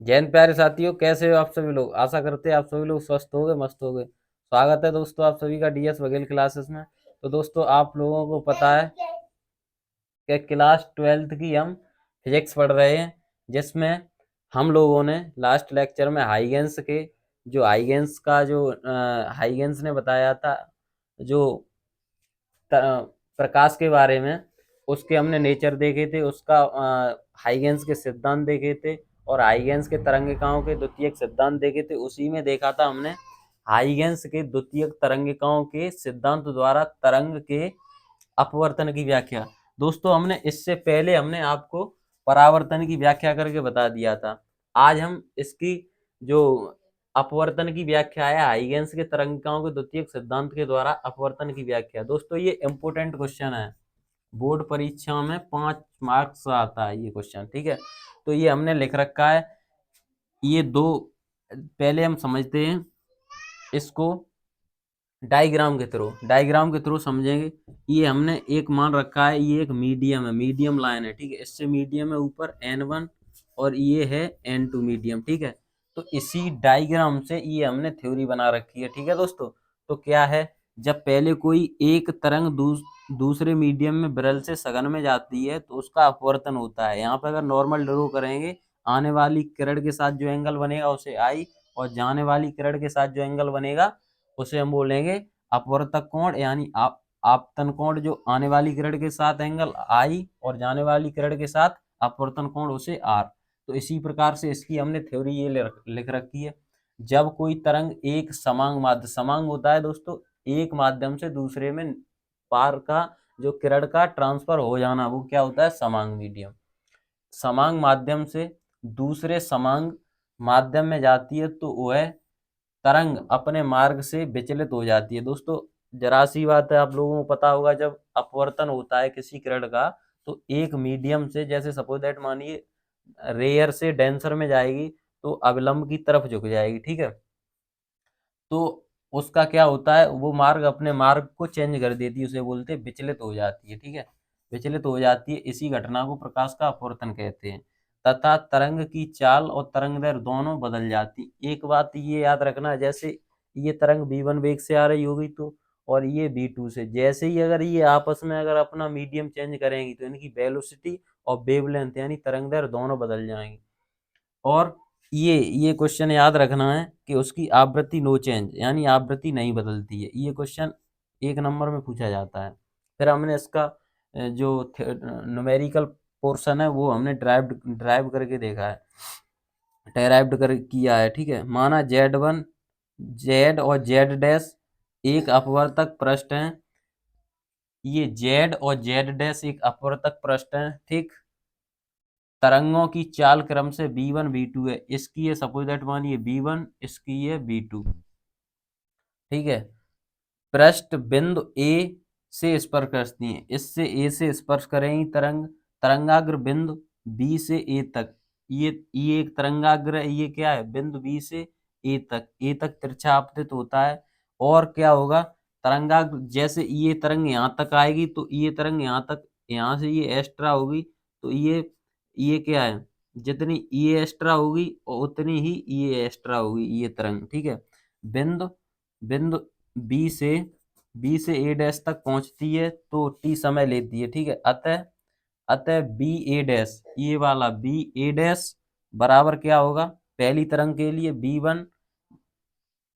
जैन प्यारे साथियों, कैसे हो आप सभी लोग। आशा करते हैं आप सभी लोग स्वस्थ होगे, मस्त होगे। स्वागत है दोस्तों आप सभी का डीएस बघेल क्लासेस में। तो दोस्तों, आप लोगों को पता है कि क्लास 12th की हम फिजिक्स पढ़ रहे हैं, जिसमें हम लोगों ने लास्ट लेक्चर में हाइगेंस के जो हाइगेंस का जो हाइगेंस ने बताया था जो प्रकाश के बारे में, उसके हमने नेचर देखे थे, उसका हाइगेंस के सिद्धांत देखे थे और हाइगेंस के तरंगिकाओं के द्वितीयक सिद्धांत देखे थे। उसी में देखा था हमने हाइगेंस के द्वितीयक तरंगिकाओं के सिद्धांत द्वारा तरंग के अपवर्तन की व्याख्या। दोस्तों, हमने इससे पहले हमने आपको परावर्तन की व्याख्या करके बता दिया था। आज हम इसकी जो अपवर्तन की व्याख्या है, हाइगेंस के तरंगिकाओं के द्वितीयक सिद्धांत के द्वारा अपवर्तन की व्याख्या। दोस्तों, ये इंपोर्टेंट क्वेश्चन है, बोर्ड परीक्षा में 5 मार्क्स आता है ये क्वेश्चन, ठीक है। तो ये हमने लिख रखा है। ये दो पहले हम समझते हैं इसको डायग्राम के थ्रू समझेंगे। ये हमने एक मान रखा है, ये एक मीडियम है, मीडियम लाइन है, ठीक है। इससे मीडियम है ऊपर N1 और ये है N2 मीडियम, ठीक है। तो इसी डायग्राम से ये हमने थ्योरी बना रखी है, ठीक है दोस्तों। तो क्या है, जब पहले कोई एक तरंग दूसरे मीडियम में विरल से सघन में जाती है तो उसका अपवर्तन होता है। यहाँ पर अगर नॉर्मल ड्रॉ करेंगे, आने वाली किरण के साथ जो एंगल बनेगा उसे आई, और जाने वाली किरण के साथ जो एंगल बनेगा उसे हम बोलेंगे अपवर्तक कोण, यानी आपतन कोण। जो आने वाली किरण के साथ एंगल आई और जाने वाली किरण के साथ अपवर्तन कोण उसे आर। तो इसी प्रकार से इसकी हमने थ्योरी ये लिख रखी है। जब कोई तरंग एक समांग होता है दोस्तों, एक माध्यम से दूसरे में पार का जो किरण का ट्रांसफर हो जाना, वो क्या होता है, समांग मीडियम। समांग माध्यम से दूसरे समांग माध्यम में जाती है तो वह तरंग अपने मार्ग से विचलित हो जाती है। दोस्तों, जरा सी बात है, आप लोगों को पता होगा, जब अपवर्तन होता है किसी किरण का तो एक मीडियम से, जैसे सपोज दैट मानिए रेयर से डेंसर में जाएगी तो अविलंब की तरफ झुक जाएगी, ठीक है। तो उसका क्या होता है, वो मार्ग अपने मार्ग को चेंज कर देती है, उसे बोलते हैं विचलित हो जाती है, ठीक है। विचलित हो जाती है, इसी घटना को प्रकाश का अपवर्तन कहते हैं। तथा तरंग की चाल और तरंग दैर्घ्य दोनों बदल जाती। एक बात ये याद रखना, जैसे ये तरंग v1 वेग से आ रही होगी तो, और ये v2 से, जैसे ही अगर ये आपस में अगर अपना मीडियम चेंज करेंगी तो इनकी वेलोसिटी और वेवलेंथ यानी तरंग दैर्घ्य दोनों बदल जाएंगी। और ये क्वेश्चन याद रखना है कि उसकी आवृत्ति नो चेंज, यानी आवृत्ति नहीं बदलती है। ये क्वेश्चन 1 नंबर में पूछा जाता है। फिर हमने इसका जो न्यूमेरिकल पोर्शन है वो हमने ड्राइव करके देखा है, डेराइव्ड कर किया है, ठीक है। माना Z1 Z और Z डैश एक अपवर्तक पृष्ठ है, ये Z और Z डैश एक अपवर्तक पृष्ठ है, ठीक। तरंगों की चाल क्रम से v1 v2 है, इसकी ये सपोज दैट मानिए v1, इसकी ये v2, ठीक है। पृष्ठ बिंदु ए से स्पर्श करती है, इससे ए से स्पर्श करेंगी तरंग। तरंगाग्र बिंदु बी से ए तक, ये एक तरंगाग्र है, ये क्या है, बिंदु बी से ए तक तिरछा आपतित होता है। और क्या होगा, तरंगाग्र जैसे ये तरंग यहाँ तक आएगी तो ये तरंग यहाँ तक, यहाँ से ये एक्स्ट्रा होगी तो ये क्या है, जितनी ये एक्स्ट्रा होगी और उतनी ही ये एक्स्ट्रा होगी ये तरंग, ठीक है। बिंदु बिंदु बी से बी से ए डैश तक पहुंचती है तो टी समय लेती है, ठीक है। अतः अतः बी ए डैश, ये वाला बी ए डैश बराबर क्या होगा, पहली तरंग के लिए b1,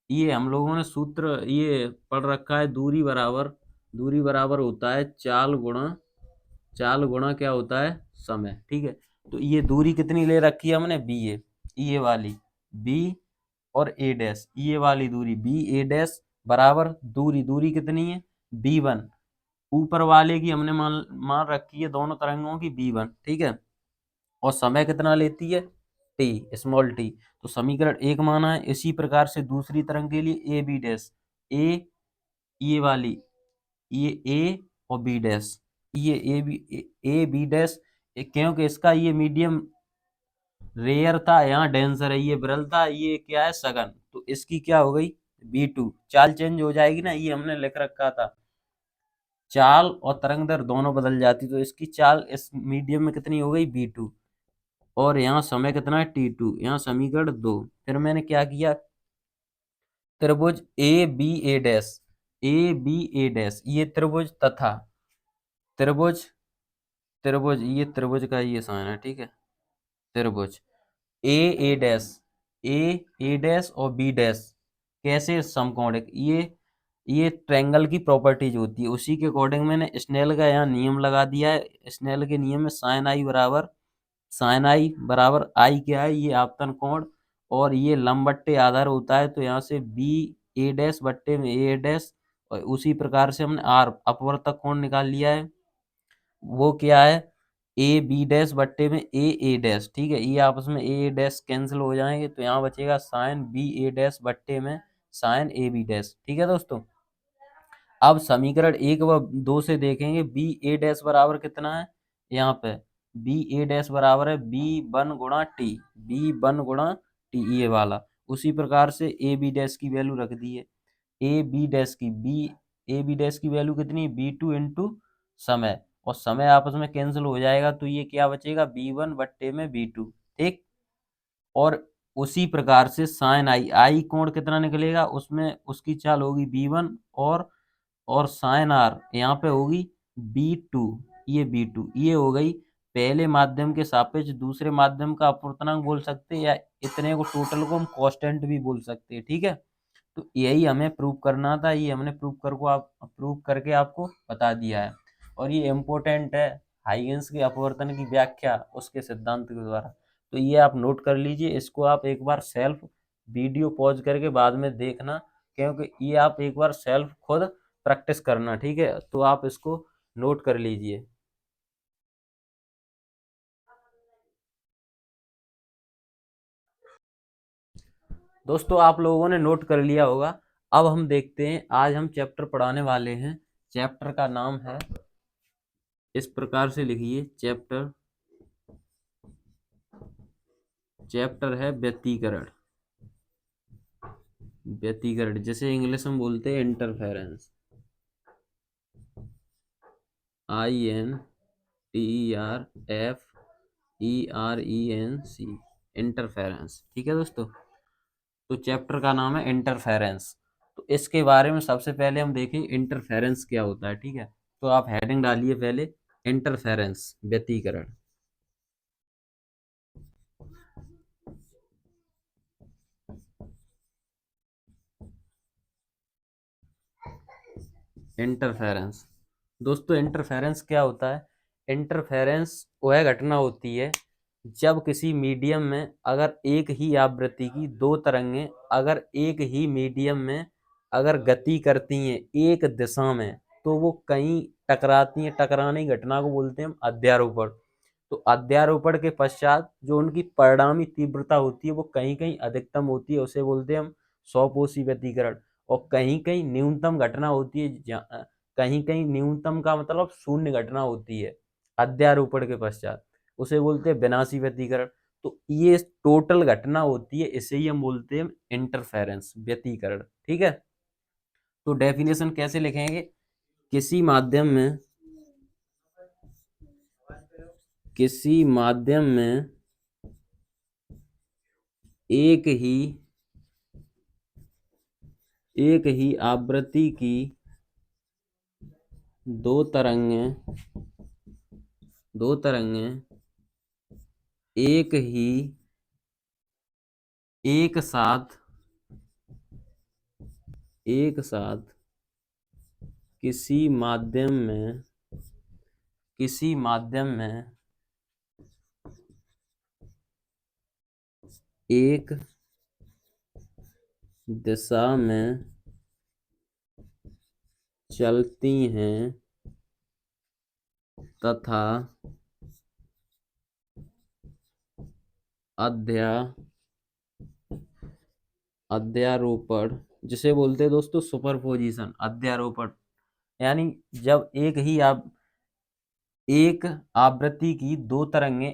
ये हम लोगों ने सूत्र ये पढ़ रखा है, दूरी बराबर होता है चाल गुणा क्या होता है, समय, ठीक है। तो ये दूरी कितनी ले रखी है हमने, बी ए, ये वाली बी और ए डैश, ये वाली दूरी बी ए डैश बराबर दूरी दूरी कितनी है, b1, ऊपर वाले की हमने मान रखी है दोनों तरंगों की b1, ठीक है। और समय कितना लेती है, टी, स्मॉल टी। तो समीकरण 1 माना है। इसी प्रकार से दूसरी तरंग के लिए ए बी डैश, ए, ये वाली, ये ए और बी डैश, ये ए बी डैश, क्योंकि इसका ये मीडियम रेयर था, यहाँ डेंसर है, ये विरल था, ये क्या है, सघन। तो इसकी क्या हो गई, b2, चाल चेंज हो जाएगी ना, ये हमने लिख रखा था, चाल और तरंग दर दोनों बदल जाती, तो इसकी चाल इस मीडियम में कितनी हो गई, b2। और यहाँ समय कितना है t2, यहाँ समीकरण 2। फिर मैंने क्या किया, त्रिभुज A B A dash, A B A dash ये त्रिभुज तथा त्रिभुज, त्रिभुज ये त्रिभुज का ये साइन है, ठीक है, त्रिभुज ए ए डैश, ए ए डैश और बी डैश कैसे समकोणिक, ये ट्रायंगल की प्रॉपर्टीज होती है, उसी के अकॉर्डिंग मैंने स्नेल का यहाँ नियम लगा दिया है। स्नेल के नियम में साइन आई बराबर आई क्या है, ये आपतन कोण, और ये लंब बट्टे आधार होता है, तो यहाँ से बी ए डैश बट्टे में ए डैश, और उसी प्रकार से हमने आर अपवर्तक कोण निकाल लिया है, वो क्या है ए बी डैश बट्टे में ए ए डैश, ठीक है, ये आपस में ए डैश कैंसिल हो जाएंगे, तो यहाँ बचेगा साइन बी ए डैश बट्टे में साइन ए बी डैश, ठीक है दोस्तों। अब समीकरण 1 व 2 से देखेंगे, बी ए डैश बराबर कितना है, यहाँ पे बी ए डैश बराबर है b1 गुणा टी, b1 गुणा टी ये वाला, उसी प्रकार से ए बी डैश की वैल्यू रख दी है, ए बी डैश की ए बी डैश की वैल्यू कितनी है b2 इंटू समय, और समय आपस में कैंसिल हो जाएगा, तो ये क्या बचेगा b1 बट्टे में b2, ठीक। और उसी प्रकार से साइन आई, आई कोण कितना निकलेगा, उसमें उसकी चाल होगी b1, और साइन आर यहाँ पे होगी b2, ये b2 ये हो गई पहले माध्यम के सापेक्ष दूसरे माध्यम का अपवर्तनांक बोल सकते हैं, या इतने को टोटल को हम कांस्टेंट भी बोल सकते हैं, ठीक है। तो यही हमें प्रूव करना था, ये हमने प्रूव करके आपको बता दिया है, और ये इम्पोर्टेंट है हाइगेंस के अपवर्तन की व्याख्या उसके सिद्धांत के द्वारा, तो ये आप नोट कर लीजिए, इसको आप एक बार सेल्फ वीडियो पॉज करके बाद में देखना, क्योंकि ये आप एक बार सेल्फ खुद प्रैक्टिस करना, ठीक है, तो आप इसको नोट कर लीजिए। दोस्तों आप लोगों ने नोट कर लिया होगा। अब हम देखते हैं, आज हम चैप्टर पढ़ाने वाले हैं, चैप्टर का नाम है, इस प्रकार से लिखिए, चैप्टर है व्यतिकरण, व्यतिकरण जिसे इंग्लिश में बोलते हैं इंटरफेरेंस, INTERFERENC, इंटरफेरेंस, ठीक है दोस्तों। तो चैप्टर का नाम है इंटरफेरेंस, तो इसके बारे में सबसे पहले हम देखें इंटरफेरेंस क्या होता है, ठीक है। तो आप हेडिंग डालिए पहले, इंटरफेरेंस व्यतिकरण, इंटरफेरेंस। दोस्तों इंटरफेरेंस क्या होता है, इंटरफेरेंस वह घटना होती है जब किसी मीडियम में अगर एक ही आवृत्ति की दो तरंगें अगर एक ही मीडियम में अगर गति करती हैं एक दिशा में, तो वो कहीं टकराती हैं, टकराने की घटना को बोलते हैं हम अध्यारोपण। तो अध्यारोपण के पश्चात जो उनकी परिणामी तीव्रता होती है वो कहीं कहीं अधिकतम होती है, उसे बोलते हैं हम स्वपोषी व्यतिकरण, और कहीं कहीं न्यूनतम घटना होती है, कहीं कहीं न्यूनतम का मतलब शून्य घटना होती है अध्यारोपण के पश्चात, उसे बोलते हैं विनाशी व्यतिकरण। तो ये टोटल घटना होती है, इसे ही हम बोलते हैं इंटरफेरेंस व्यतिकरण, ठीक है। तो डेफिनेशन कैसे लिखेंगे, किसी माध्यम में किसी माध्यम में एक ही आवृत्ति की दो तरंगें एक ही एक साथ किसी माध्यम में एक दिशा में चलती हैं तथा अध्यारोपण, जिसे बोलते हैं दोस्तों सुपरपोजिशन, अध्यारोपण, यानी जब एक आवृत्ति की दो तरंगें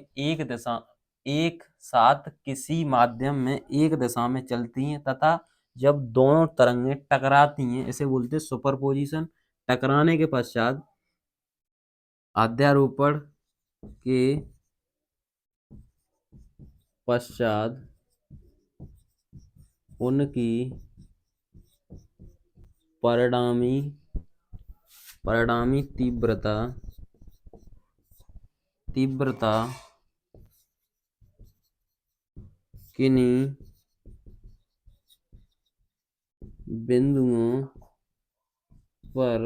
एक साथ किसी माध्यम में एक दिशा में चलती हैं तथा जब दोनों तरंगें टकराती हैं, इसे बोलते हैं सुपरपोजिशन। टकराने के पश्चात अध्यारोपण के पश्चात उनकी परिणामी परिणामी तीव्रता किन्हीं बिंदुओं पर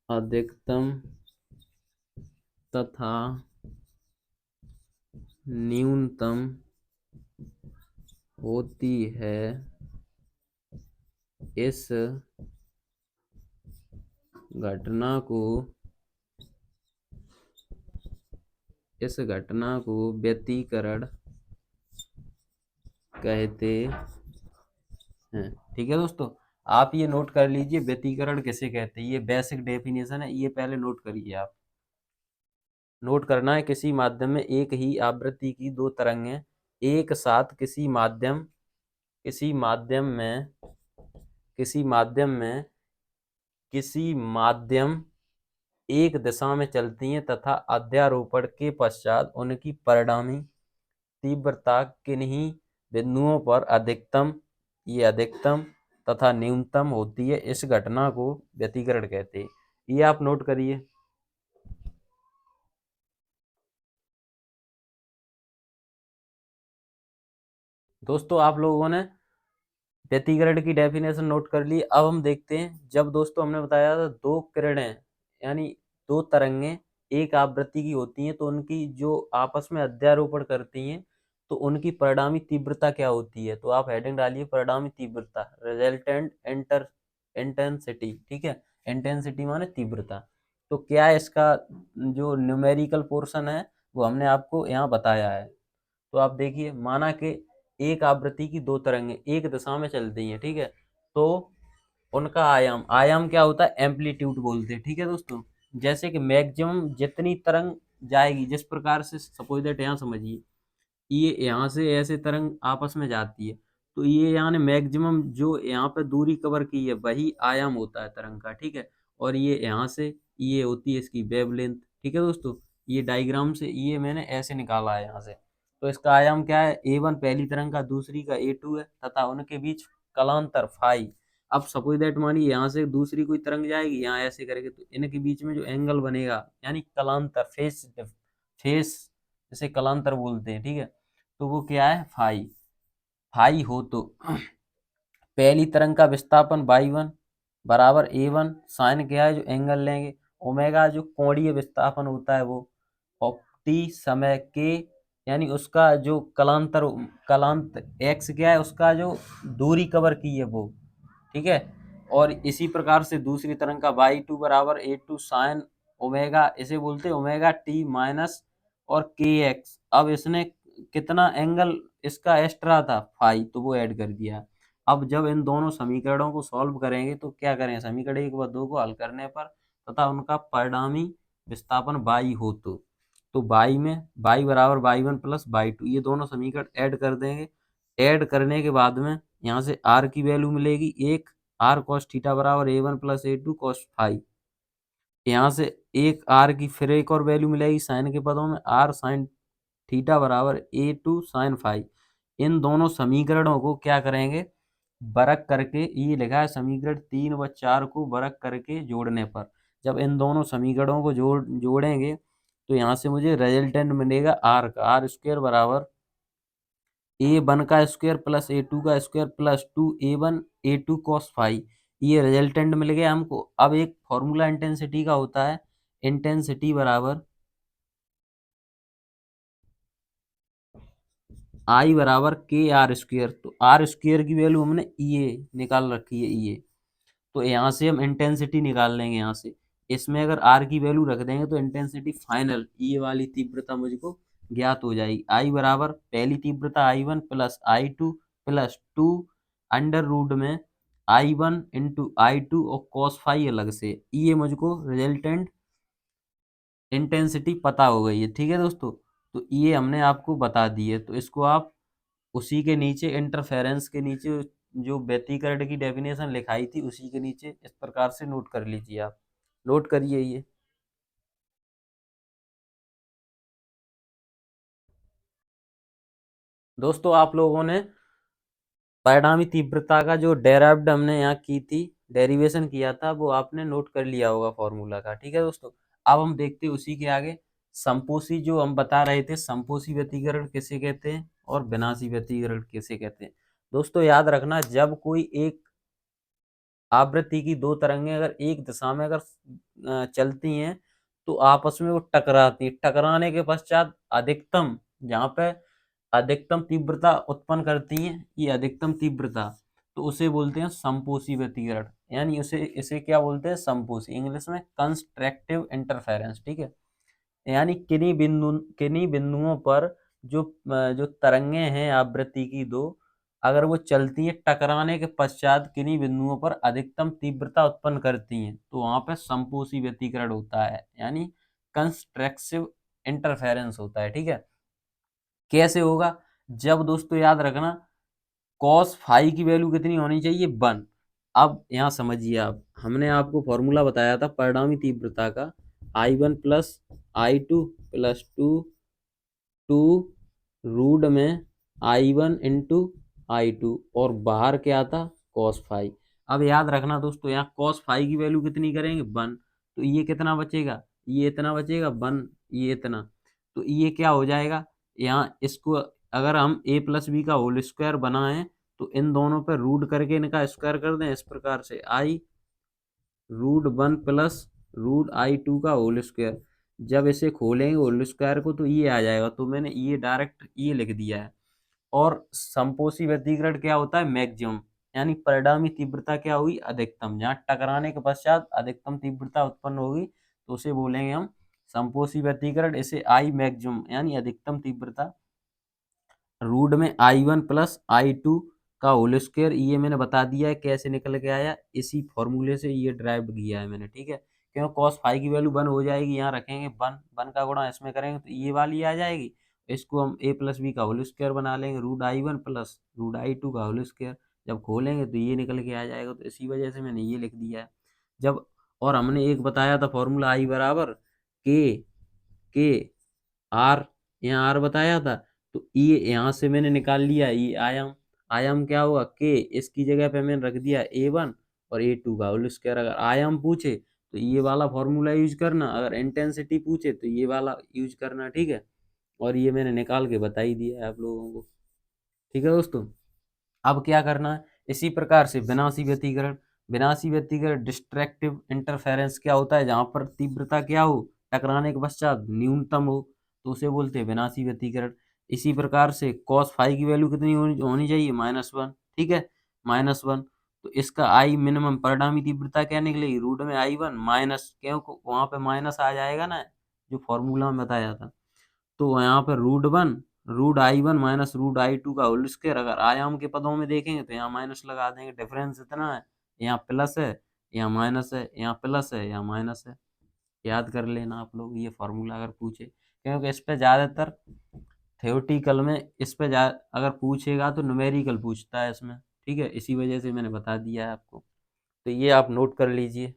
अधिकतम तथा न्यूनतम होती है। इस घटना को व्यतिकरण कहते हैं। ठीक है दोस्तों, आप ये नोट कर लीजिए व्यतिकरण किसे कहते हैं। ये बेसिक डेफिनेशन है, ये पहले नोट करिए। आप नोट करना है, किसी माध्यम में एक ही आवृत्ति की दो तरंगें एक साथ किसी माध्यम में एक दिशा में चलती हैं तथा अध्यारोपण के पश्चात उनकी परिणामी तीव्रता किन्हीं बिंदुओं पर अधिकतम तथा न्यूनतम होती है। इस घटना को व्यतिकरण कहते हैं। ये आप नोट करिए। दोस्तों, आप लोगों ने व्यतिकरण की डेफिनेशन नोट कर ली। अब हम देखते हैं, जब दोस्तों हमने बताया था दो किरणें यानी दो तरंगें एक आवृत्ति की होती हैं तो उनकी जो आपस में अध्यारोपण करती हैं तो उनकी परिणामी तीव्रता क्या होती है। तो आप हेडिंग डालिए परिणामी तीव्रता, रिजल्टेंट इंटेंसिटी। ठीक है, इंटेंसिटी माने तीव्रता। तो क्या है इसका जो न्यूमेरिकल पोर्शन है वो हमने आपको यहाँ बताया है। तो आप देखिए, माना कि एक आवृत्ति की दो तरंगें एक दिशा में चलती हैं। ठीक है, तो उनका आयाम क्या होता है, एम्पलीट्यूड बोलते हैं। ठीक है दोस्तों, जैसे कि मैक्सिमम जितनी तरंग जाएगी, जिस प्रकार से सपोज दैट यहाँ समझिए, ये यहाँ से ऐसे तरंग आपस में जाती है तो ये यानी मैक्सिमम जो यहाँ पे दूरी कवर की है वही आयाम होता है तरंग का। ठीक है, और ये यहाँ से ये होती है इसकी वेवलेंथ। ठीक है दोस्तों, ये डायग्राम से ये मैंने ऐसे निकाला है यहाँ से। तो इसका आयाम क्या है, A1 पहली तरंग का, दूसरी का A2 है तथा उनके बीच कलांतर फाई। अब सपोज दैट मानिए यहाँ से दूसरी कोई तरंग जाएगी यहाँ ऐसे करके, तो इनके बीच में जो एंगल बनेगा यानी कलांतर फेस जैसे कलांतर बोलते हैं। ठीक है, तो वो क्या है, फाई। फाई हो तो पहली तरंग का विस्थापन y1 बराबर A1 साइन क्या है जो एंगल लेंगे, ओमेगा जो कोणीय विस्थापन होता है वो, और टी समय के यानी उसका जो कलांत x क्या है उसका जो दूरी कवर की है वो। ठीक है, और इसी प्रकार से दूसरी तरंग का y2 बराबर A2 साइन ओमेगा, इसे बोलते हैं ओमेगा टी माइनस और के एक्स। अब इसने कितना एंगल इसका एक्स्ट्रा था फाई, तो वो ऐड कर दिया। अब जब इन दोनों समीकरणों को सॉल्व करेंगे तो क्या करें, समीकरण 1 व 2 को हल करने पर तथा उनका परिणामी विस्थापन बाई हो तो बाई में बाई बराबर बाई 1 प्लस बाई 2, ये दोनों समीकरण ऐड कर देंगे। ऐड करने के बाद में यहाँ से आर की वैल्यू मिलेगी एक, आर कॉस थीटा बराबर A1 plus A2 cos phi. यहाँ से एक आर की फिर एक और वैल्यू मिलेगी साइन के पदों में, आर साइन थीटा बराबर A2 साइन फाई। इन दोनों समीकरणों को क्या करेंगे, बरक करके, ये लिखा है समीकरण 3 व 4 को बरक करके जोड़ने पर, जब इन दोनों समीकरणों को जोड़ेंगे तो यहाँ से मुझे रिजल्टेंट मिलेगा आर का, आर स्क्वायर बराबर A1 का स्क्वायर प्लस A2 का square plus 2A1 A2 cos phi. ये रिजल्टेंट मिल गया हमको। अब एक फॉर्मूला इंटेंसिटी का होता है, इंटेंसिटी बराबर आई बराबर के आर स्क्वायर। तो आर स्क्वायर की वैल्यू हमने ये निकाल रखी है ये, तो यहाँ से हम इंटेंसिटी निकाल लेंगे। यहाँ से इसमें अगर आर की वैल्यू रख देंगे तो इंटेंसिटी फाइनल ये वाली तीव्रता मुझको ज्ञात हो जाएगी। आई बराबर पहली तीव्रता I1 plus I2 plus 2 under root में I1 इंटू I2 और कॉस फाई अलग से, ये मुझको रिजल्टेंट इंटेंसिटी पता हो गई है। ठीक है दोस्तों, तो ये हमने आपको बता दी है। तो इसको आप उसी के नीचे इंटरफेरेंस के नीचे जो व्यतिकरण की डेफिनेशन लिखाई थी उसी के नीचे इस प्रकार से नोट कर लीजिए। आप नोट करिए ये। दोस्तों आप लोगों ने परिणामी तीव्रता का जो डेराइव्ड हमने यहाँ की थी, डेरिवेशन किया था, वो आपने नोट कर लिया होगा फॉर्मूला का। ठीक है दोस्तों, अब हम देखते हैं उसी के आगे संपोषी, जो हम बता रहे थे संपोषी व्यतिकरण किसे कहते हैं और विनाशी व्यतिकरण किसे कहते हैं। दोस्तों याद रखना, जब कोई एक आवृत्ति की दो तरंगें अगर एक दिशा में अगर चलती हैं तो आपस में वो टकराती हैं। टकराने के पश्चात अधिकतम, जहाँ पे अधिकतम तीव्रता उत्पन्न करती हैं, ये अधिकतम तीव्रता, तो उसे बोलते हैं संपोषी व्यतिकरण। यानी उसे इसे क्या बोलते हैं, संपोषी, इंग्लिश में कंस्ट्रक्टिव इंटरफेरेंस। ठीक है, यानी किन्हीं बिंदुओं पर जो तरंगे हैं आवृत्ति की दो, अगर वो चलती है टकराने के पश्चात किन्हीं बिंदुओं पर अधिकतम तीव्रता उत्पन्न करती हैं, तो वहां पर संपोषी व्यतिकरण होता है, यानी कंस्ट्रक्टिव इंटरफेरेंस होता है। ठीक है, कैसे होगा, जब दोस्तों याद रखना कॉस फाई की वैल्यू कितनी होनी चाहिए, 1। अब यहाँ समझिए, आप हमने आपको फॉर्मूला बताया था परिणामी तीव्रता का, I1 plus I2 plus two root में I1 इंटू I2, और बाहर क्या था, कॉस फाई। अब याद रखना दोस्तों, यहाँ कॉस फाई की वैल्यू कितनी करेंगे, 1, तो ये कितना बचेगा, ये इतना बचेगा 1, ये इतना, तो ये क्या हो जाएगा, यहाँ इसको अगर हम a प्लस बी का होल स्क्वायर बनाएं तो इन दोनों पर रूट करके इनका स्क्वायर कर दें, इस प्रकार से आई रूट 1 प्लस रूट I2 का होल स्क्वायर। जब इसे खोलेंगे होल स्क्वायर को तो ये आ जाएगा, तो मैंने ये डायरेक्ट ये लिख दिया है। और संपोषी व्यतिकरण क्या होता है, मैक्सिमम, यानी परिणामी तीव्रता क्या हुई, अधिकतम, जहाँ टकराने के पश्चात अधिकतम तीव्रता उत्पन्न होगी तो उसे बोलेंगे हम संपोषी व्यतिकरण। इसे आई मैक्सिमम यानी अधिकतम तीव्रता रूट में I1 प्लस I2 का होल स्क्वायर, ये मैंने बता दिया है कैसे निकल के आया, इसी फॉर्मूले से ये ड्राइव किया है मैंने। ठीक है, क्यों, कॉस फाई की वैल्यू 1 हो जाएगी, यहाँ रखेंगे 1, 1 का गुणा इसमें करेंगे तो ये वाली आ जाएगी, इसको हम a प्लस बी का होल स्क्वायर बना लेंगे, root I1 plus root I2 का होल स्क्वायर, जब खोलेंगे तो ये निकल के आ जाएगा, तो इसी वजह से मैंने ये लिख दिया है। जब, और हमने एक बताया था फॉर्मूला I बराबर के आर, यहाँ आर बताया था, तो ये यहाँ से मैंने निकाल लिया, ये आयाम, आयाम क्या होगा, के, इसकी जगह पे मैंने रख दिया A1 और A2 का होल स्क्वायर। अगर आयाम पूछे तो ये वाला फॉर्मूला यूज करना, अगर इंटेंसिटी पूछे तो ये वाला यूज करना। ठीक है, और ये मैंने निकाल के बता ही दिया है आप लोगों को। ठीक है दोस्तों, अब क्या करना है, इसी प्रकार से विनाशी व्यतिकरण, विनाशी व्यतिकरण डिस्ट्रैक्टिव इंटरफेरेंस क्या होता है, जहां पर तीव्रता क्या हो, टकराने के पश्चात न्यूनतम हो, तो उसे बोलते हैं विनाशी व्यतिकरण। इसी प्रकार से कॉस फाई की वैल्यू कितनी होनी चाहिए, -1। ठीक है, -1, तो इसका आई मिनिमम परिणामी तीव्रता क्या निकलेगी, रूट में I1 माइनस, क्यों, वहां पे माइनस आ जाएगा ना, जो फॉर्मूला में बताया था, तो यहाँ पर root I1 minus root I2 का होल स्क्वायर। अगर आयाम के पदों में देखेंगे तो यहाँ माइनस लगा देंगे, डिफरेंस इतना है, यहाँ प्लस है, यहाँ माइनस है, यहाँ प्लस है, यहाँ माइनस है। याद कर लेना आप लोग, ये फॉर्मूला अगर पूछे, क्योंकि इस पे ज़्यादातर थ्योरेटिकल में इस पे अगर पूछेगा तो न्यूमेरिकल पूछता है इसमें। ठीक है, इसी वजह से मैंने बता दिया है आपको, तो ये आप नोट कर लीजिए।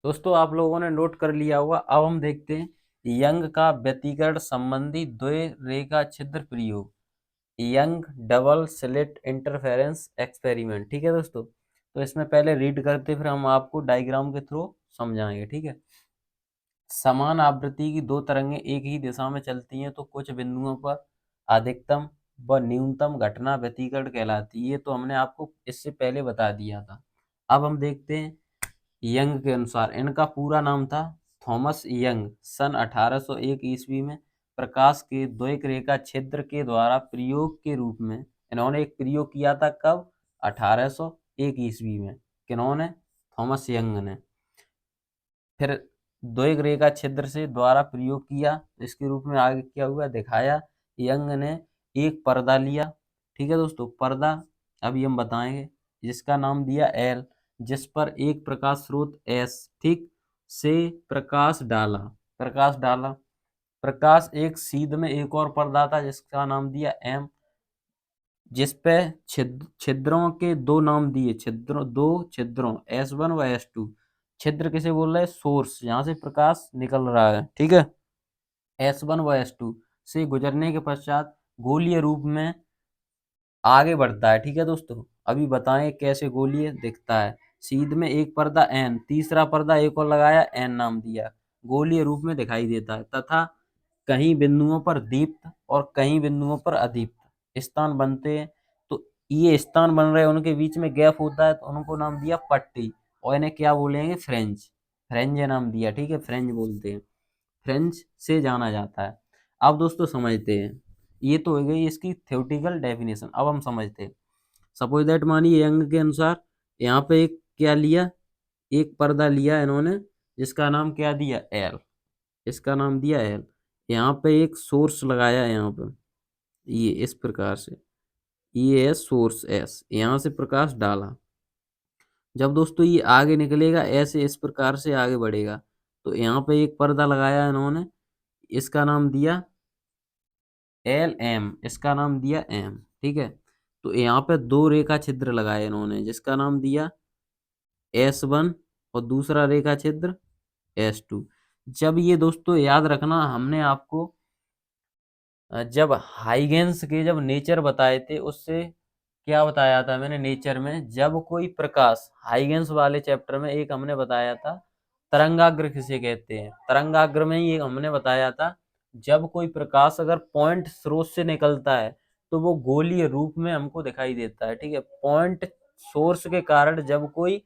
दोस्तों आप लोगों ने नोट कर लिया होगा, अब हम देखते हैं यंग का व्यतिकरण संबंधी द्वि-रेखा छिद्र प्रयोग, young double slit interference experiment. ठीक है दोस्तों, तो इसमें पहले रीड करते फिर हम आपको डायग्राम के थ्रू समझाएंगे। ठीक है, समान आवृत्ति की दो तरंगें एक ही दिशा में चलती हैं तो कुछ बिंदुओं पर अधिकतम व न्यूनतम घटना व्यतिकरण कहलाती है, ये तो हमने आपको इससे पहले बता दिया था। अब हम देखते हैं यंग के अनुसार, इनका पूरा नाम था थॉमस यंग, सन 1801 ईस्वी में प्रकाश के द्वैक रेखा छिद्र के द्वारा प्रयोग के रूप में इन्होंने एक प्रयोग किया था, कब, 1801 ईस्वी में, किन्होंने, थॉमस यंग ने। फिर द्वैक रेखा छिद्र से द्वारा प्रयोग किया, इसके रूप में आगे क्या हुआ दिखाया, यंग ने एक पर्दा लिया। ठीक है दोस्तों, पर्दा अभी हम बताएंगे, जिसका नाम दिया एल, जिस पर एक प्रकाश स्रोत एस, ठीक, से प्रकाश डाला, प्रकाश एक सीध में एक और पर्दा था जिसका नाम दिया एम, जिसपे छिद्रों के दो नाम दिए, दो छिद्रों S1 व S2। छिद्र किसे बोल रहे हैं? सोर्स, जहां से प्रकाश निकल रहा है, ठीक है। S1 व S2 से गुजरने के पश्चात गोलीय रूप में आगे बढ़ता है, ठीक है दोस्तों। अभी बताएं कैसे गोलीय दिखता है। सीध में एक पर्दा N, तीसरा पर्दा एक और लगाया, N नाम दिया, गोलीय रूप में दिखाई देता है तथा कहीं बिंदुओं पर दीप्त और कहीं बिंदुओं पर अदीप्त स्थान बनते हैं। तो ये स्थान बन रहे हैं, उनके बीच में गैप होता है, तो उनको नाम दिया पट्टी, और इन्हें क्या बोलेंगे? फ्रेंच। फ्रेंच नाम दिया, ठीक है, फ्रेंच बोलते हैं, फ्रेंच से जाना जाता है। अब दोस्तों समझते हैं, ये तो हो गई इसकी थ्योरेटिकल डेफिनेशन। अब हम समझते हैं। सपोज दैट, मानिए यंग के अनुसार यहाँ पे एक क्या लिया, एक पर्दा लिया इन्होंने, जिसका नाम क्या दिया? एल। इसका नाम दिया एल। यहाँ पे एक सोर्स लगाया है, यहाँ पे ये इस प्रकार से, ये है सोर्स एस, यहाँ से प्रकाश डाला। जब दोस्तों ये आगे निकलेगा ऐसे, इस प्रकार से आगे बढ़ेगा, तो यहाँ पे एक पर्दा लगाया इन्होंने, इसका नाम दिया एल एम, इसका नाम दिया एम, ठीक है। तो यहाँ पे दो रेखा छिद्र लगाए इन्होंने, जिसका नाम दिया S1 और दूसरा रेखा छिद्र S2। जब ये दोस्तों याद रखना, हमने आपको जब हाइगेंस के जब नेचर बताए थे, उससे क्या बताया था मैंने? नेचर में जब कोई प्रकाश, हाइगेंस वाले चैप्टर में एक हमने बताया था तरंगाग्र किसे कहते हैं। तरंगाग्र में ही एक हमने बताया था, जब कोई प्रकाश अगर पॉइंट स्रोत से निकलता है तो वो गोलीय रूप में हमको दिखाई देता है, ठीक है। पॉइंट सोर्स के कारण जब कोई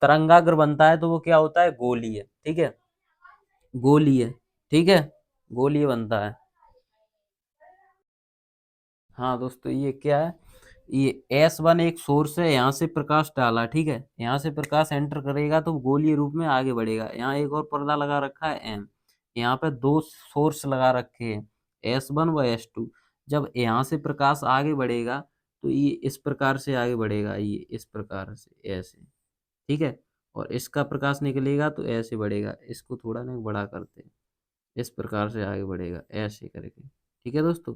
तरंगाग्र बनता है तो वो क्या होता है? गोलीय, ठीक है, गोलीय, ठीक है, गोलीय बनता है। हाँ दोस्तों, ये क्या है? ये S1 एक सोर्स है, यहाँ से प्रकाश डाला, ठीक है, यहाँ से प्रकाश एंटर करेगा तो गोलीय रूप में आगे बढ़ेगा। यहाँ एक और पर्दा लगा रखा है M, यहाँ पे दो सोर्स लगा रखे हैं S1 व S2। जब यहाँ से प्रकाश आगे बढ़ेगा तो ये इस प्रकार से आगे बढ़ेगा, ये इस प्रकार से ऐसे, ठीक है। और इसका प्रकाश निकलेगा तो ऐसे बढ़ेगा, इसको थोड़ा ना बड़ा करते हैं, इस प्रकार से आगे बढ़ेगा ऐसे करके, ठीक है दोस्तों।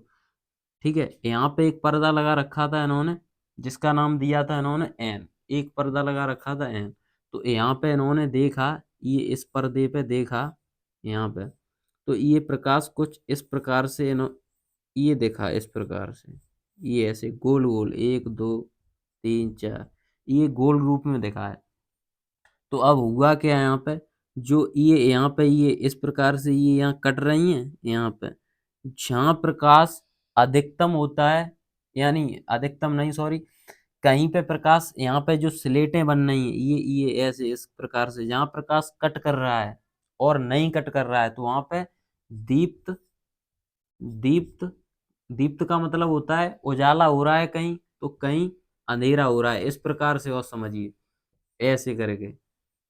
ठीक है, यहाँ पे एक पर्दा लगा रखा था इन्होंने, जिसका नाम दिया था इन्होंने एन। एक पर्दा लगा रखा था एन। तो यहाँ पे इन्होंने देखा, ये इस पर्दे पे देखा यहाँ पे, तो ये प्रकाश कुछ इस प्रकार से ये देखा इस प्रकार से, ये ऐसे गोल गोल, एक दो तीन चार, ये गोल रूप में देखा है। तो अब हुआ क्या है, यहाँ पे जो ये यहाँ पे ये इस प्रकार से ये यहाँ कट रही हैं, यहाँ पे जहाँ प्रकाश अधिकतम होता है, यानी अधिकतम नहीं, सॉरी, कहीं पे प्रकाश, यहाँ पे जो स्लेटें बन रही हैं, ये ऐसे इस प्रकार से, जहाँ प्रकाश कट कर रहा है और नहीं कट कर रहा है, तो वहां पे दीप्त, दीप्त, दीप्त का मतलब होता है उजाला हो रहा है कहीं, तो कहीं अंधेरा हो रहा है, इस प्रकार से। और समझिए, ऐसे करके,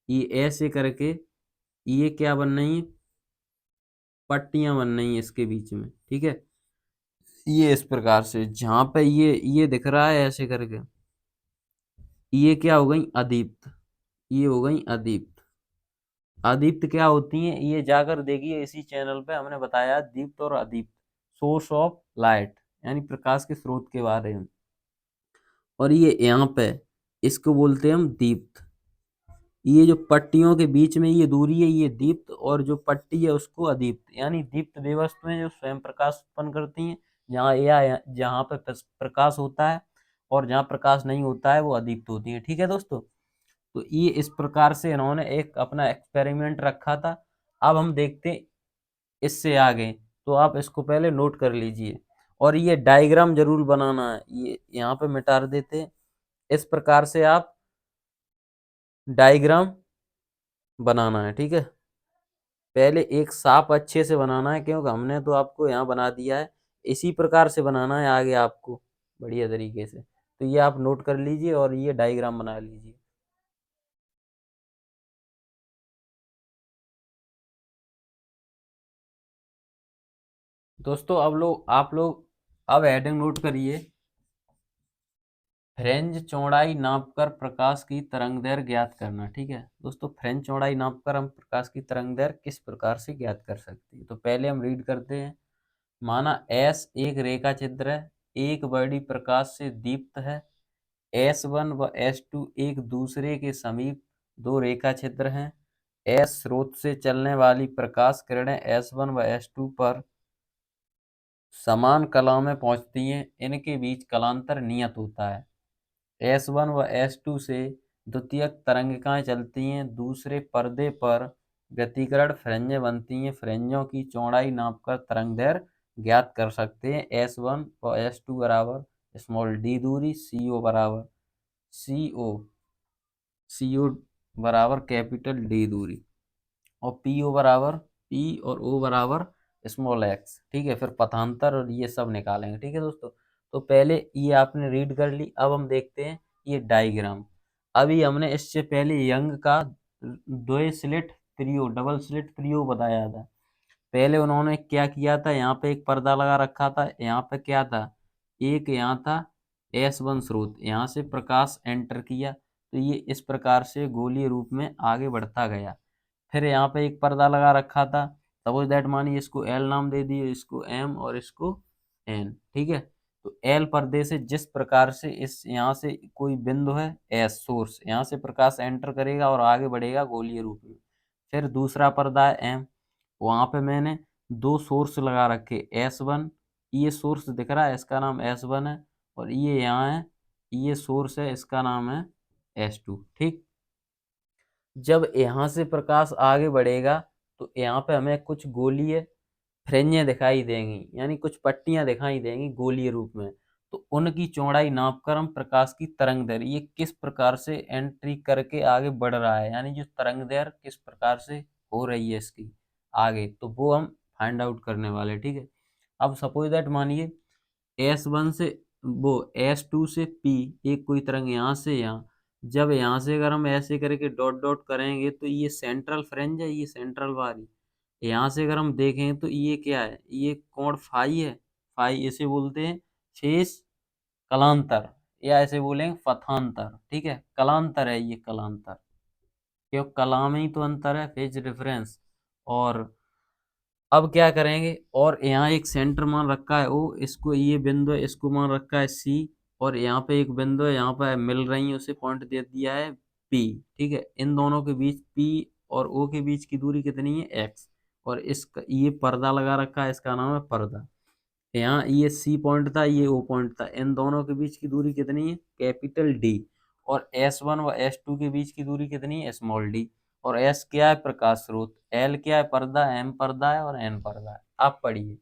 ये ऐसे करके ये क्या बन रही है? पट्टियां बन रही हैं इसके बीच में, ठीक है। ये इस प्रकार से, जहां पे ये दिख रहा है ऐसे करके, ये क्या हो गई? अदीप्त, ये हो गई अदीप्त। अदीप्त क्या होती हैं? ये जाकर देखिए, इसी चैनल पे हमने बताया दीप्त और अदीप्त, सोर्स ऑफ लाइट, यानी प्रकाश के स्रोत के बारे में। और ये यहाँ पे इसको बोलते हैं हम दीप्त। ये जो पट्टियों के बीच में ये दूरी है, ये दीप्त, और जो पट्टी है उसको अदीप्त, यानी दीप्त वे वस्तुएं जो स्वयं प्रकाश उत्पन्न करती हैं, जहाँ या जहाँ पे प्रकाश होता है, और जहाँ प्रकाश नहीं होता है वो अदीप्त होती है, ठीक है दोस्तों। तो ये इस प्रकार से इन्होंने एक अपना एक्सपेरिमेंट रखा था। अब हम देखते हैं इससे आगे, तो आप इसको पहले नोट कर लीजिए, और ये डायग्राम जरूर बनाना है, ये यहाँ पे मिटा देते हैं। इस प्रकार से आप डायग्राम बनाना है, ठीक है। पहले एक साफ अच्छे से बनाना है, क्योंकि हमने तो आपको यहाँ बना दिया है, इसी प्रकार से बनाना है आगे आपको, बढ़िया तरीके से। तो ये आप नोट कर लीजिए और ये डायग्राम बना लीजिए। दोस्तों अब लोग आप लोग अब हेडिंग नोट करिए, फ्रेंच चौड़ाई नापकर प्रकाश की तरंगदैर्घ्य ज्ञात करना, ठीक है दोस्तों। फ्रेंच चौड़ाई नापकर हम प्रकाश की तरंगदैर्घ्य किस प्रकार से ज्ञात कर सकते हैं, तो पहले हम रीड करते हैं। माना एस एक रेखा चित्र है, एक बड़ी प्रकाश से दीप्त है। S1 व S2 एक दूसरे के समीप दो रेखा छिद्र हैं। S स्रोत से चलने वाली प्रकाश किरणें S1 व S2 पर समान कला में पहुंचती हैं। इनके बीच कलांतर नियत होता है। S1 व S2 से द्वितीयक तरंगिकाएं चलती हैं। दूसरे पर्दे पर व्यतिकरण फ्रेंजें बनती हैं। फ्रेंजों की चौड़ाई नापकर तरंगदैर्घ्य ज्ञात कर सकते हैं। S1 व S2 बराबर स्मॉल d दूरी, CO बराबर CO CO बराबर कैपिटल D दूरी, और PO बराबर P और O बराबर स्मॉल x। ठीक है, फिर पथांतर और ये सब निकालेंगे। ठीक है दोस्तों, तो पहले ये आपने रीड कर ली। अब हम देखते हैं ये डायग्राम। अभी हमने इससे पहले यंग का द्वय स्लिट प्रयोग, डबल स्लिट प्रयोग बताया था। पहले उन्होंने क्या किया था, यहाँ पे एक पर्दा लगा रखा था। यहाँ पे क्या था, एक यहाँ था S1 स्रोत, यहाँ से प्रकाश एंटर किया तो ये इस प्रकार से गोलीय रूप में आगे बढ़ता गया। फिर यहाँ पे एक पर्दा लगा रखा था। सपोज दैट मानिए इसको L नाम दे दिए, इसको M और इसको N। ठीक है, तो L पर्दे से जिस प्रकार से इस यहाँ से कोई बिंदु है S सोर्स, यहाँ से प्रकाश एंटर करेगा और आगे बढ़ेगा गोलीय रूप में। फिर दूसरा पर्दा है M, वहां पे मैंने दो सोर्स लगा रखे S1, ये सोर्स दिख रहा है, इसका नाम S1 है, और ये यहाँ है, ये सोर्स है, इसका नाम है S2। ठीक, जब यहाँ से प्रकाश आगे बढ़ेगा तो यहाँ पे हमें कुछ गोलीय फ्रेंजें दिखाई देंगी, यानी कुछ पट्टियां दिखाई देंगी गोलीय रूप में। तो उनकी चौड़ाई नापकर हम प्रकाश की तरंग दैर्घ्य, ये किस प्रकार से एंट्री करके आगे बढ़ रहा है, यानी जो तरंग दैर्घ्य किस प्रकार से हो रही है इसकी आगे, तो वो हम फाइंड आउट करने वाले। ठीक है, अब सपोज दैट मानिए S1 से वो S2 से P एक कोई तरंग यहाँ से यहाँ, जब यहाँ से अगर हम ऐसे करके डॉट डॉट करेंगे तो ये सेंट्रल फ्रेंज है, ये सेंट्रल वाली। यहाँ से अगर हम देखें तो ये क्या है, ये कोण फाई है, फाई इसे बोलते हैं फेस कलांतर, या ऐसे बोलेंगे पथांतर। ठीक है, कलांतर है ये, कलांतर, क्यों कला में ही तो अंतर है, फेज डिफरेंस। और अब क्या करेंगे, और यहाँ एक सेंटर मान रखा है O, इसको ये बिंदु है, इसको मान रखा है C, और यहाँ पे एक बिंदु है, यहाँ पर मिल रही है, उसे पॉइंट दे दिया है P। ठीक है, इन दोनों के बीच P और O के बीच की दूरी कितनी है X, और इसका ये पर्दा लगा रखा है, इसका नाम है पर्दा। यहाँ ये C पॉइंट था, ये O पॉइंट था, इन दोनों के बीच की दूरी कितनी है कैपिटल D, और S1 व S2 के बीच की दूरी कितनी है स्मॉल d। और S क्या है प्रकाश स्रोत, L क्या है पर्दा, M पर्दा है, और N पर्दा है। आप पढ़िए,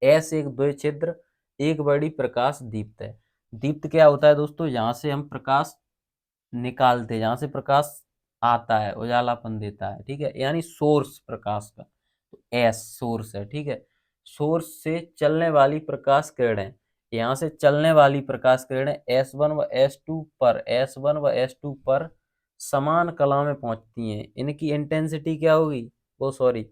S एक द्वय छिद्र एक बड़ी प्रकाश दीप्त है। दीप्त क्या होता है दोस्तों, जहां से हम प्रकाश निकालते हैं, जहां से प्रकाश आता है, उजालापन देता है। ठीक है, यानी सोर्स प्रकाश का, तो एस सोर्स है। ठीक है, सोर्स से चलने वाली प्रकाश किरणें, यहाँ से चलने वाली प्रकाश किरणें S1 व S2 पर, S1 व S2 पर समान कला में पहुंचती हैं। इनकी इंटेंसिटी क्या होगी, वो सॉरी,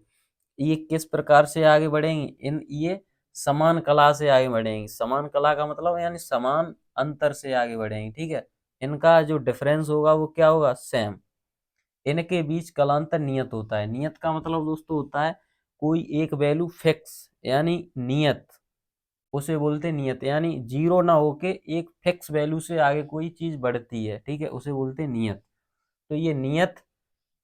ये किस प्रकार से आगे बढ़ेंगी, इन ये समान कला से आगे बढ़ेंगी। समान कला का मतलब यानी समान अंतर से आगे बढ़ेंगी। ठीक है, इनका जो डिफरेंस होगा वो क्या होगा, सेम। इनके बीच कलांतर नियत होता है। नियत का मतलब दोस्तों होता है कोई एक वैल्यू फिक्स, यानी नियत, उसे बोलते हैं नियत, यानी जीरो ना होके एक फिक्स वैल्यू से आगे कोई चीज बढ़ती है। ठीक है, उसे बोलते हैं नियत। तो ये नियत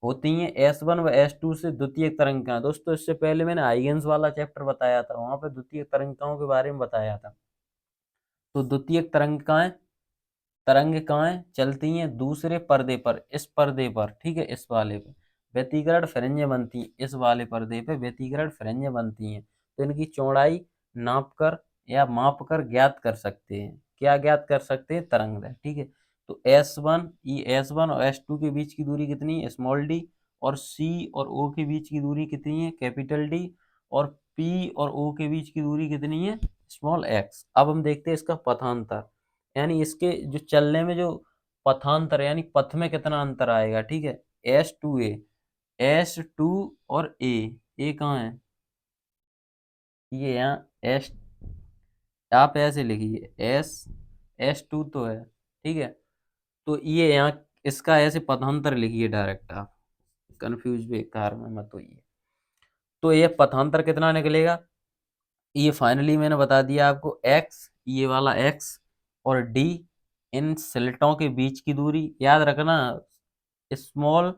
होती हैं S1 व S2 से द्वितीयक तरंगिकाएं। दोस्तों इससे पहले मैंने आइगेन्स वाला चैप्टर बताया था, वहां पर द्वितीयक तरंगिकाओं के बारे में बताया था। तो द्वितीयक तरंगिकाएं चलती हैं दूसरे पर्दे पर, इस पर्दे पर। ठीक है, इस वाले पे व्यतिकरण फ्रेंजें बनती हैं, इस वाले पर्दे पे व्यतिकरण फ्रेंजें बनती हैं। तो इनकी चौड़ाई नापकर या मापकर ज्ञात कर सकते हैं। क्या ज्ञात कर सकते हैं, तरंगदैर्घ्य। ठीक है, तो S1, ये S1 और S2 के बीच की दूरी कितनी है स्मॉल d, और C और O के बीच की दूरी कितनी है कैपिटल D, और P और O के बीच की दूरी कितनी है स्मॉल x। अब हम देखते हैं इसका पथांतर, यानी इसके जो चलने में जो पथांतर यानी पथ में कितना अंतर आएगा। ठीक है, S2 और ए कहाँ है, ये यहाँ एस, आप ऐसे लिखिए S2 तो है। ठीक है, तो ये यहाँ इसका ऐसे पथांतर लिखिए डायरेक्ट, आप कंफ्यूज बेकार में मत होइए। तो ये पथांतर कितना निकलेगा, ये फाइनली मैंने बता दिया आपको, x ये वाला एक्स, और डी इन स्लेटों के बीच की दूरी, याद रखना स्मॉल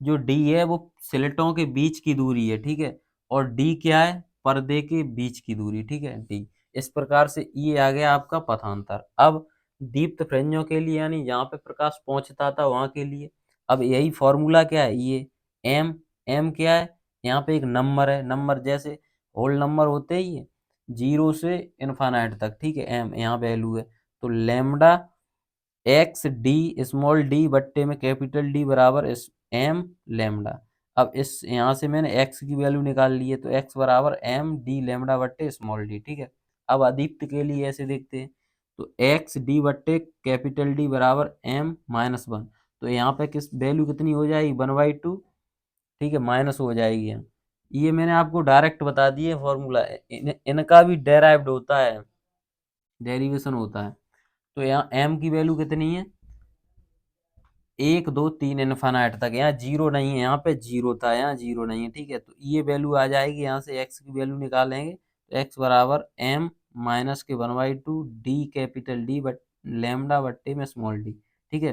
जो डी है वो स्लेटों के बीच की दूरी है, ठीक है, और डी क्या है, पर्दे के बीच की दूरी, ठीक है, डी। इस प्रकार से ये आ गया आपका पथांतर। अब दीप्त फ्रेंजों के लिए, यानी जहाँ पे प्रकाश पहुंचता था वहां के लिए, अब यही फॉर्मूला क्या है, ये एम, एम क्या है, यहाँ पे एक नंबर है, नंबर जैसे होल नंबर होते ही है 0 से इनफाइनाइट तक, ठीक है, एम यहाँ वैल्यू है, तो lambda x D small D बट्टे में कैपिटल डी बराबर इस एम लेमडा। अब इस यहाँ से मैंने एक्स की वैल्यू निकाल ली है, तो एक्स बराबर एम डी लेमडा बट्टे स्मॉल डी, ठीक है। अब अदीप्त के लिए ऐसे देखते हैं, तो एक्स डी बट्टे कैपिटल डी बराबर एम माइनस वन, तो यहाँ पे किस वैल्यू कितनी हो जाएगी, 1/2, ठीक है, माइनस हो जाएगी यहाँ। ये मैंने आपको डायरेक्ट बता दिए फॉर्मूला, इनका भी डेराइव्ड होता है, डेरिवेशन होता है। तो यहाँ एम की वैल्यू कितनी है, 1 2 3 इनफाइनाइट तक, यहाँ जीरो नहीं है, यहाँ पे जीरो था, यहाँ जीरो नहीं है, ठीक है, तो ये वैल्यू आ जाएगी, यहाँ से एक्स की वैल्यू निकालेंगे, तो एक्स बराबर एम माइनस के 1/2 D capital D but lambda बट्टे में स्मॉल डी, ठीक है।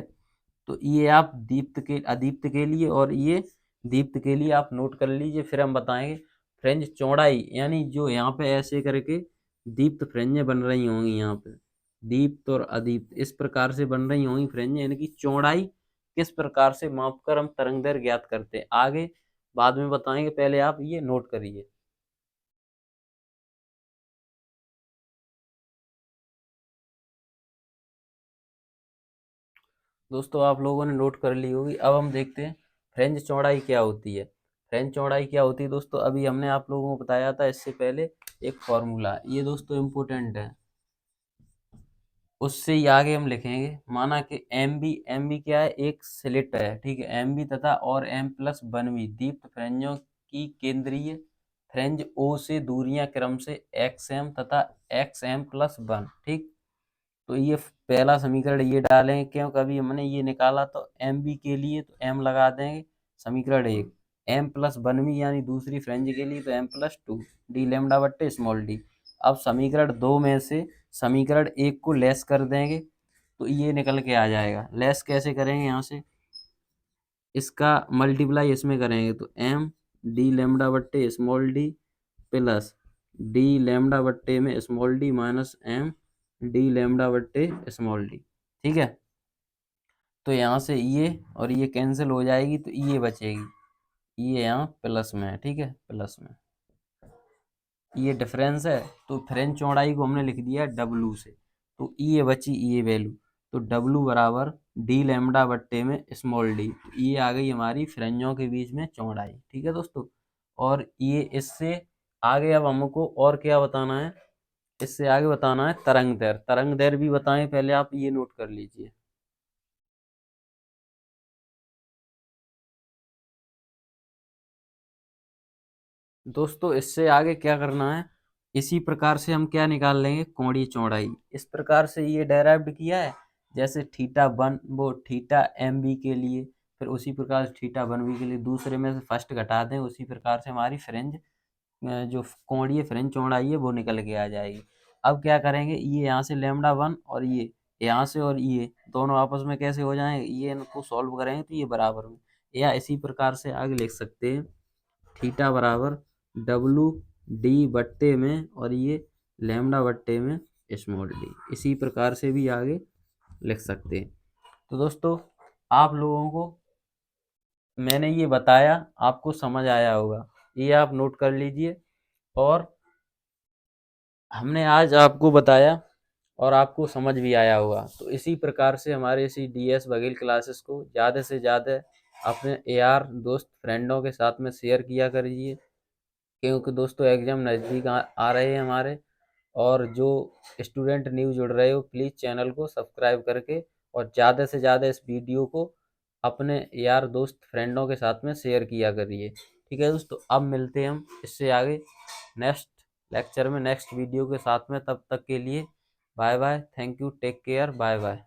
तो ये आप दीप्त के अदीप्त के लिए और ये दीप्त के लिए आप नोट कर लीजिए, फिर हम बताएंगे फ्रेंच चौड़ाई, यानी जो यहाँ पे ऐसे करके दीप्त फ्रेंजें बन रही होंगी, यहाँ पे दीप्त और अदीप्त इस प्रकार से बन रही होंगी फ्रेंजें, इनकी चौड़ाई किस प्रकार से मापकर हम तरंग दैर्घ्य ज्ञात करते हैं, आगे बाद में बताएंगे, पहले आप ये नोट करिए। दोस्तों आप लोगों ने नोट कर ली होगी, अब हम देखते हैं फ्रेंच चौड़ाई क्या होती है। फ्रेंच चौड़ाई क्या होती है दोस्तों, अभी हमने आप लोगों को बताया था इससे पहले एक फॉर्मूला, ये दोस्तों इम्पोर्टेंट है, उससे ही आगे हम लिखेंगे। माना कि एम बी क्या है, एक स्लिट है, ठीक है, एम बी तथा और एम प्लस बनवी दीप्त फ्रेंजों की केंद्रीय फ्रेंज ओ से दूरियां क्रम से एक्स एम तथा एक्स एम प्लस वन, ठीक। तो ये पहला समीकरण ये डालेंगे, क्यों, कभी हमने ये निकाला तो एम बी के लिए तो एम लगा देंगे, समीकरण एक, एम प्लस बनवी यानी दूसरी फ्रेंच के लिए तो M plus two D lambda बट्टे स्मॉल डी। अब समीकरण दो में से समीकरण एक को लेस कर देंगे, तो ये निकल के आ जाएगा, लेस कैसे करेंगे, यहाँ से इसका मल्टीप्लाई इसमें करेंगे, तो एम डी लेमडा बट्टे small D plus D lambda बट्टे में small D minus M D lambda बट्टे स्मॉल डी, ठीक है। तो यहाँ से ये और ये कैंसिल हो जाएगी, तो ये बचेगी, ये यहाँ प्लस में है, ठीक है, प्लस में ये डिफरेंस है, तो फ्रेंच चौड़ाई को हमने लिख दिया डब्लू से, तो ये बची ये वैल्यू, तो डब्लू बराबर डी लेमडा बट्टे में स्मॉल डी, तो ये आ गई हमारी फ्रेंचों के बीच में चौड़ाई, ठीक है दोस्तों। और ये इससे आगे अब हमको और क्या बताना है, इससे आगे बताना है तरंग दैर्घ्य, तरंग दैर्घ्य भी बताएं, पहले आप ये नोट कर लीजिए। दोस्तों इससे आगे क्या करना है, इसी प्रकार से हम क्या निकाल लेंगे, कोणीय चौड़ाई, इस प्रकार से ये डेराइव्ड किया है, जैसे थीटा वन वो थीटा एम बी के लिए, फिर उसी प्रकार से थीटा वन बी के लिए दूसरे में से फर्स्ट घटा दें, उसी प्रकार से हमारी फ्रेंच जो कोणीय फ्रेंच चौड़ाई है वो निकल के आ जाएगी। अब क्या करेंगे, ये यहाँ से लेमडा वन और ये यहाँ से और ये दोनों आपस में कैसे हो जाएंगे, ये इनको सॉल्व करेंगे तो ये बराबर में, या इसी प्रकार से आगे लिख सकते हैं, थीटा बराबर डब्लू डी बट्टे में और ये लेमडा बट्टे में स्मॉल डी, इसी प्रकार से भी आगे लिख सकते हैं। तो दोस्तों आप लोगों को मैंने ये बताया, आपको समझ आया होगा, ये आप नोट कर लीजिए। और हमने आज आपको बताया और आपको समझ भी आया होगा, तो इसी प्रकार से हमारे इसी डीएस बघेल क्लासेस को ज़्यादा से ज़्यादा अपने एआर दोस्त फ्रेंडों के साथ में शेयर किया करिए, क्योंकि दोस्तों एग्ज़ाम नज़दीक आ रहे हैं हमारे, और जो स्टूडेंट न्यू जुड़ रहे हो प्लीज़ चैनल को सब्सक्राइब करके और ज़्यादा से ज़्यादा इस वीडियो को अपने यार दोस्त फ्रेंडों के साथ में शेयर किया करिए, ठीक है दोस्तों। अब मिलते हैं हम इससे आगे नेक्स्ट लेक्चर में नेक्स्ट वीडियो के साथ में, तब तक के लिए bye bye, thank you, take care, bye bye.